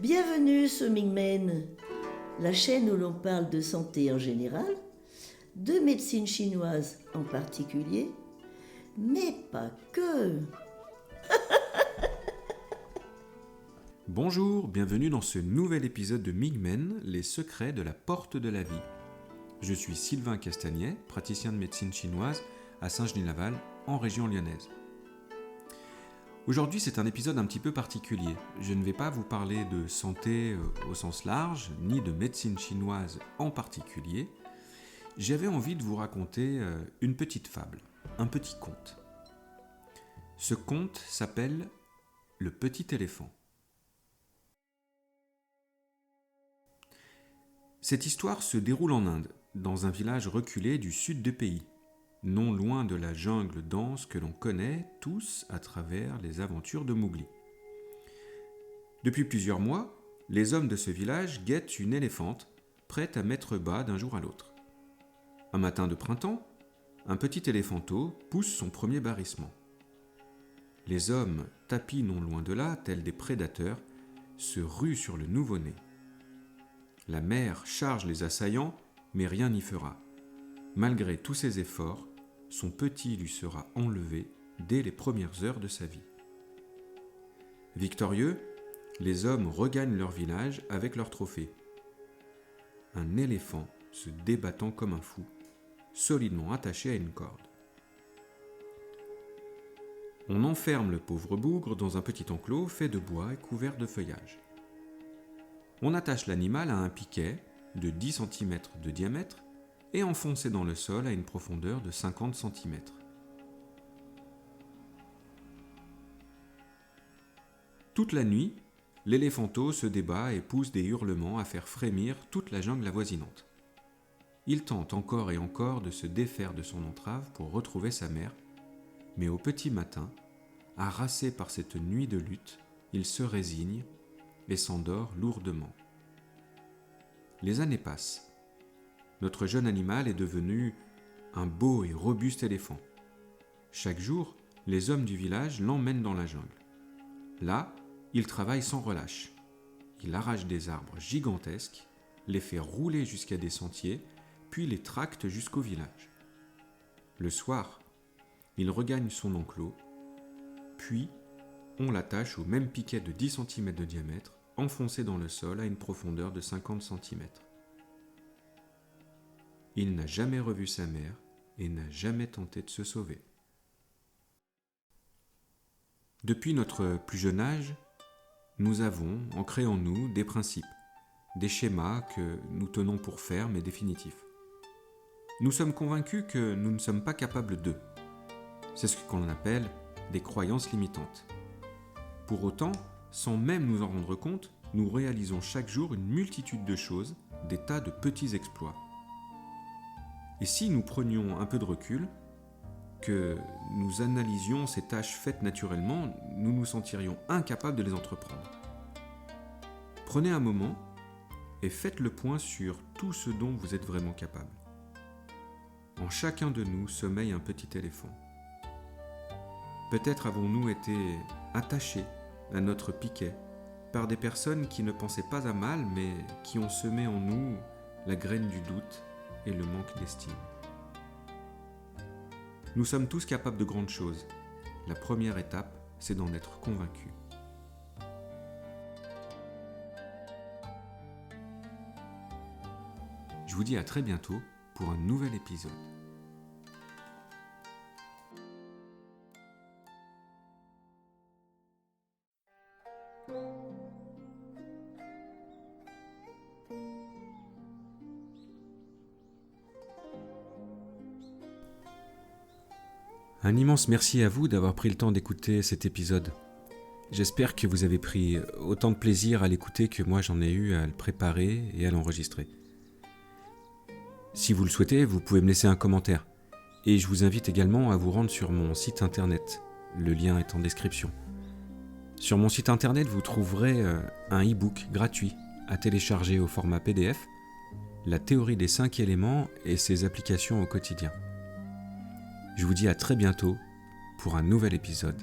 Bienvenue sur Mingmen, la chaîne où l'on parle de santé en général, de médecine chinoise en particulier, mais pas que. Bonjour, bienvenue dans ce nouvel épisode de Mingmen, les secrets de la porte de la vie. Je suis Sylvain Castagnet, praticien de médecine chinoise à Saint-Genis-Laval, en région lyonnaise. Aujourd'hui, c'est un épisode un petit peu particulier. Je ne vais pas vous parler de santé au sens large, ni de médecine chinoise en particulier. J'avais envie de vous raconter une petite fable, un petit conte. Ce conte s'appelle « Le petit éléphant ». Cette histoire se déroule en Inde, dans un village reculé du sud du pays, non loin de la jungle dense que l'on connaît tous à travers les aventures de Mowgli. Depuis plusieurs mois, les hommes de ce village guettent une éléphante prête à mettre bas d'un jour à l'autre. Un matin de printemps, un petit éléphanteau pousse son premier barrissement. Les hommes, tapis non loin de là, tels des prédateurs, se ruent sur le nouveau-né. La mère charge les assaillants, mais rien n'y fera. Malgré tous ses efforts, son petit lui sera enlevé dès les premières heures de sa vie. Victorieux, les hommes regagnent leur village avec leur trophée. Un éléphant se débattant comme un fou, solidement attaché à une corde. On enferme le pauvre bougre dans un petit enclos fait de bois et couvert de feuillage. On attache l'animal à un piquet de 10 cm de diamètre et enfoncé dans le sol à une profondeur de 50 cm. Toute la nuit, l'éléphanteau se débat et pousse des hurlements à faire frémir toute la jungle avoisinante. Il tente encore et encore de se défaire de son entrave pour retrouver sa mère, mais au petit matin, harassé par cette nuit de lutte, il se résigne et s'endort lourdement. Les années passent. Notre jeune animal est devenu un beau et robuste éléphant. Chaque jour, les hommes du village l'emmènent dans la jungle. Là, il travaille sans relâche. Il arrache des arbres gigantesques, les fait rouler jusqu'à des sentiers, puis les tracte jusqu'au village. Le soir, il regagne son enclos, puis on l'attache au même piquet de 10 cm de diamètre, enfoncé dans le sol à une profondeur de 50 cm. Il n'a jamais revu sa mère et n'a jamais tenté de se sauver. Depuis notre plus jeune âge, nous avons ancré en nous des principes, des schémas que nous tenons pour fermes et définitifs. Nous sommes convaincus que nous ne sommes pas capables d'eux. C'est ce qu'on appelle des croyances limitantes. Pour autant, sans même nous en rendre compte, nous réalisons chaque jour une multitude de choses, des tas de petits exploits. Et si nous prenions un peu de recul, que nous analysions ces tâches faites naturellement, nous nous sentirions incapables de les entreprendre. Prenez un moment et faites le point sur tout ce dont vous êtes vraiment capable. En chacun de nous sommeille un petit éléphant. Peut-être avons-nous été attachés à notre piquet par des personnes qui ne pensaient pas à mal, mais qui ont semé en nous la graine du doute et le manque d'estime. Nous sommes tous capables de grandes choses. La première étape, c'est d'en être convaincu. Je vous dis à très bientôt pour un nouvel épisode. Un immense merci à vous d'avoir pris le temps d'écouter cet épisode. J'espère que vous avez pris autant de plaisir à l'écouter que moi j'en ai eu à le préparer et à l'enregistrer. Si vous le souhaitez, vous pouvez me laisser un commentaire. Et je vous invite également à vous rendre sur mon site internet. Le lien est en description. Sur mon site internet, vous trouverez un e-book gratuit à télécharger au format PDF, La théorie des 5 éléments et ses applications au quotidien. Je vous dis à très bientôt pour un nouvel épisode